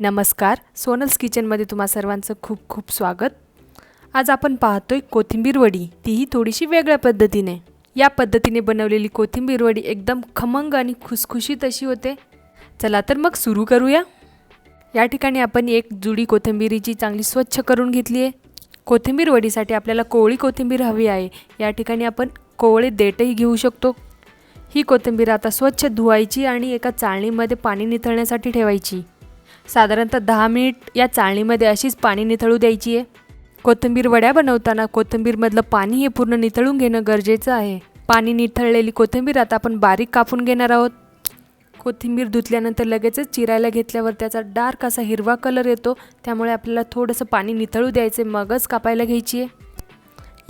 नमस्कार, सोनल्स किचनमध्ये तुम्हा सर्वांचं खूप खूप स्वागत. आज आपण पाहतोय कोथिंबीर वडी, तीही थोडीशी वेगळ्या पद्धतीने. या पद्धतीने बनवलेली कोथिंबीर वडी एकदम खमंग आणि खुसखुशीत अशी होते. चला तर मग सुरू करूया. या ठिकाणी आपण एक जुडी कोथिंबीरीची चांगली स्वच्छ करून घेतली आहे. कोथिंबीर वडीसाठी आपल्याला कोवळी कोथिंबीर हवी आहे. या ठिकाणी आपण कोवळे देठही घेऊ शकतो. ही कोथिंबीर आता स्वच्छ धुवायची आणि एका चाळणीमध्ये पाणी निथळण्यासाठी ठेवायची. साधारणतः 10 मिनिट या चाळणीमध्ये अशीच पाणी निथळू द्यायची आहे. कोथिंबीर वड्या बनवताना कोथिंबीरमधलं पाणी हे पूर्ण निथळून घेणं गरजेचं आहे. पाणी निथळलेली कोथिंबीर आता आपण बारीक कापून घेणार आहोत. कोथिंबीर धुतल्यानंतर लगेचच चिरायला घेतल्यावर त्याचा डार्क असा हिरवा कलर येतो, त्यामुळे आपल्याला थोडंसं पाणी निथळू द्यायचे, मगच कापायला घ्यायची आहे.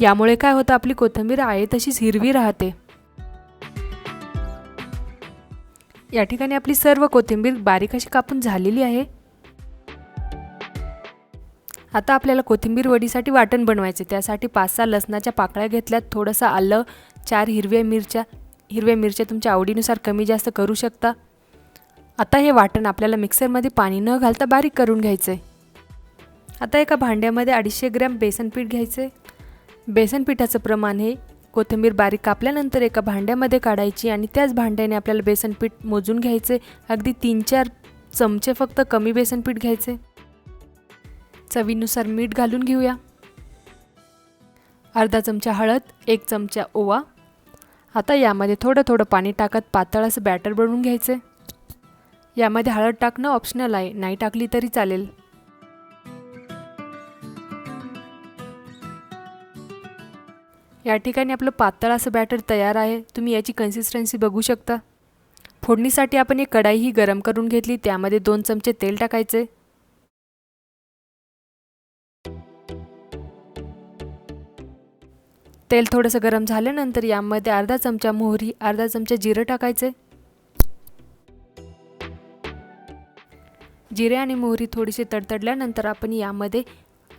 यामुळे काय होतं, आपली कोथिंबीर आहे तशीच हिरवी राहते. या ठिकाणी आपली सर्व कोथिंबीर बारीक अशी कापून झालेली आहे. आता आपल्याला कोथिंबीर वडीसाठी वाटण बनवायचे. त्यासाठी 5-6 लसणाच्या पाकळ्या घेतल्यात, थोडंसं आलं, 4 हिरव्या मिरच्या तुमच्या आवडीनुसार कमी जास्त करू शकता. आता हे वाटण आपल्याला मिक्सरमध्ये पाणी न घालता बारीक करून घ्यायचे. आता एका भांड्यामध्ये 250 ग्रॅम बेसन पीठ घ्यायचे. बेसन पिठाचं प्रमाण हे कोथिंबीर बारीक कापल्यानंतर एका भांड्यामध्ये काढायची आणि त्याच भांड्याने आपल्याला बेसन पीठ मोजून घ्यायचे. अगदी 3-4 चमचे फक्त कमी बेसन पीठ घ्यायचे. चवीनुसार मीठ घालून घेऊया. अर्धा चमचा हळद, 1 चमचा ओवा. आता यामध्ये थोडं थोडं पाणी टाकत पातळ असं बॅटर बनवून घ्यायचे. यामध्ये हळद टाकणं ऑप्शनल आहे, नाही टाकली तरी चालेल. या ठिकाणी आपलं पातळ असं बॅटर तयार आहे. तुम्ही याची कन्सिस्टन्सी बघू शकता. फोडणीसाठी आपण एक कढाईही गरम करून घेतली. त्यामध्ये 2 चमचे तेल टाकायचे. तेल थोडंसं गरम झाल्यानंतर यामध्ये अर्धा चमचा मोहरी, अर्धा चमचा जिरं टाकायचे. जिरे आणि मोहरी थोडीशी तडतडल्यानंतर आपण यामध्ये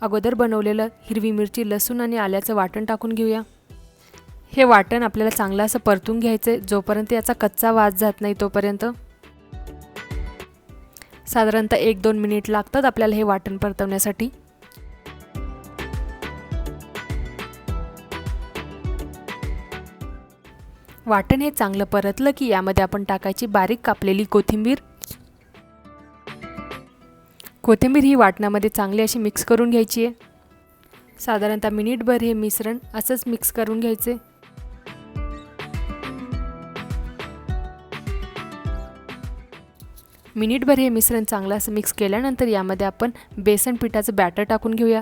अगोदर बनवलेलं हिरवी मिरची, लसूण आणि आल्याचं वाटण टाकून घेऊया. हे वाटण आपल्याला चांगलं असं परतून घ्यायचं, जोपर्यंत याचा कच्चा वास जात नाही तोपर्यंत. साधारणतः 1-2 मिनिट लागतात आपल्याला हे वाटण परतवण्यासाठी. वाटण हे चांगलं परतलं की यामध्ये आपण टाकायची बारीक कापलेली कोथिंबीर. कोथिंबीर ही वाटणामध्ये चांगली अशी मिक्स करून घ्यायची आहे. साधारणतः मिनिटभर हे मिश्रण असंच मिक्स करून घ्यायचे. मिनिटभर हे मिश्रण चांगलं असं मिक्स केल्यानंतर यामध्ये आपण बेसन पिठाचं बॅटर टाकून घेऊया.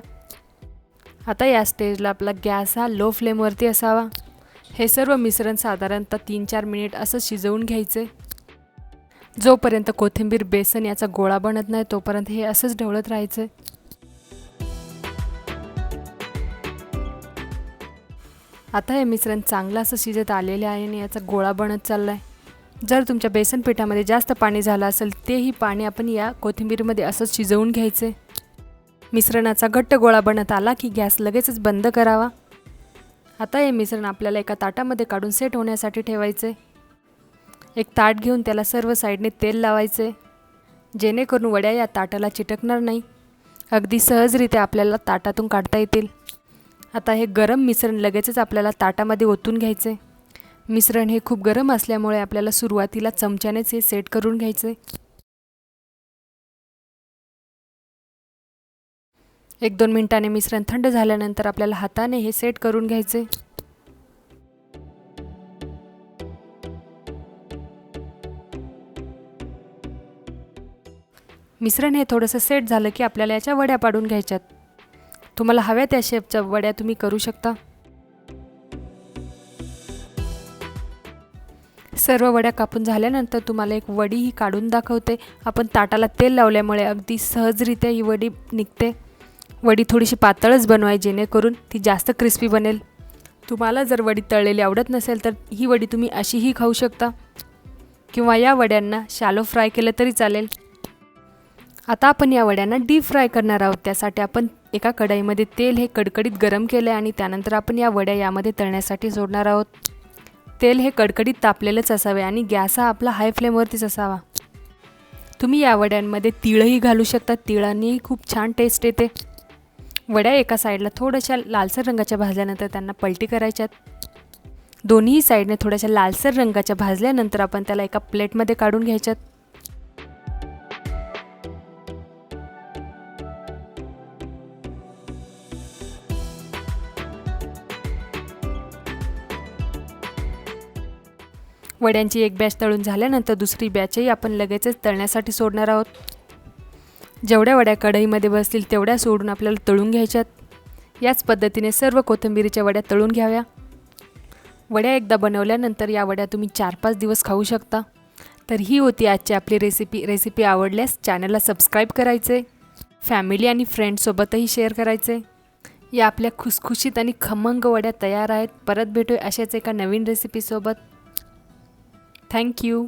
आता या स्टेजला आपला गॅस हा लो फ्लेमवरती असावा. हे सर्व मिश्रण साधारणतः 3-4 मिनिट असं शिजवून घ्यायचे. जोपर्यंत कोथिंबीर बेसन याचा गोळा बनत नाही तोपर्यंत हे असंच ढवळत राहायचं. आता हे मिश्रण चांगलं असं शिजत आलेले आहे आणि याचा गोळा बनत चालला आहे. जर तुमच्या बेसन पिठामध्ये जास्त पाणी झालं असेल तेही पाणी आपण या कोथिंबीरमध्ये असंच शिजवून घ्यायचे. मिश्रणाचा घट्ट गोळा बनत आला की गॅस लगेचच बंद करावा. आता हे मिश्रण आपल्याला एका ताटामध्ये काढून सेट होण्यासाठी ठेवायचे. एक ताट घेऊन त्याला सर्व साईडने तेल लावायचे, जेणेकरून वड्या या ताटाला चिटकणार नाही. अगदी सहजरित्या आपल्याला ताटातून काढता येतील. आता हे गरम मिश्रण लगेचच आपल्याला ताटामध्ये ओतून घ्यायचे. मिश्रण हे खूप गरम असल्यामुळे आपल्याला सुरुवातीला चमच्यानेच हे सेट करून घ्यायचे. 1-2 मिनिटांनी मिश्रण थंड झाल्यानंतर आपल्याला हाताने हे सेट करून घ्यायचे. मिश्रण हे थोडंसं सेट झालं की आपल्याला याच्या वड्या पाडून घ्यायच्यात. तुम्हाला हव्या त्या शेपच्या वड्या तुम्ही करू शकता. सर्व वड्या कापून झाल्यानंतर तुम्हाला एक वडीही काढून दाखवते. आपण ताटाला तेल लावल्यामुळे अगदी सहजरित्या ही वडी निघते. वडी थोडीशी पातळच बनवाय, जेणेकरून ती जास्त क्रिस्पी बनेल. तुम्हाला जर वडी तळलेली आवडत नसेल तर ही वडी तुम्ही अशीही खाऊ शकता, किंवा या वड्यांना शॅलो फ्राय केलं तरी चालेल. आता आपण या वड्यांना डीप फ्राय करणार आहोत. त्यासाठी आपण एका कढईमध्ये तेल हे कडकडीत गरम केले आणि त्यानंतर आपण या वड्या यामध्ये तळण्यासाठी सोडणार आहोत. तेल हे कडकडीत तापलेलंच असावे आणि गॅस हा आपला हाय फ्लेमवरतीच असावा. तुम्ही या वड्यांमध्ये तिळही घालू शकता, तिळानेही खूप छान टेस्ट येते. वड्या एका साईडला थोड्याशा लालसर रंगाच्या भाजल्यानंतर त्यांना पलटी करायच्यात. दोन्ही साईडने थोड्याशा लालसर रंगाच्या भाजल्यानंतर आपण त्याला एका प्लेटमध्ये काढून घ्यायच्यात. वड्यांची एक बॅच तळून झाल्यानंतर दुसरी बॅचही आपण लगेचच तळण्यासाठी सोडणार आहोत. जेवढ्या वड्या कढईमध्ये बसतील तेवढ्या सोडून आपल्याला तळून घ्यायच्यात. याच पद्धतीने सर्व कोथिंबीरीच्या वड्या तळून घ्याव्या. वड्या एकदा बनवल्यानंतर या वड्या तुम्ही 4-5 दिवस खाऊ शकता. तर ही होती आजची आपली रेसिपी आवडल्यास चॅनलला सबस्क्राईब करायचे, फॅमिली आणि फ्रेंड्ससोबतही शेअर करायचे. या आपल्या खुसखुशीत आणि खमंग वड्या तयार आहेत. परत भेटूया अशाच एका नवीन रेसिपीसोबत. थँक्यू.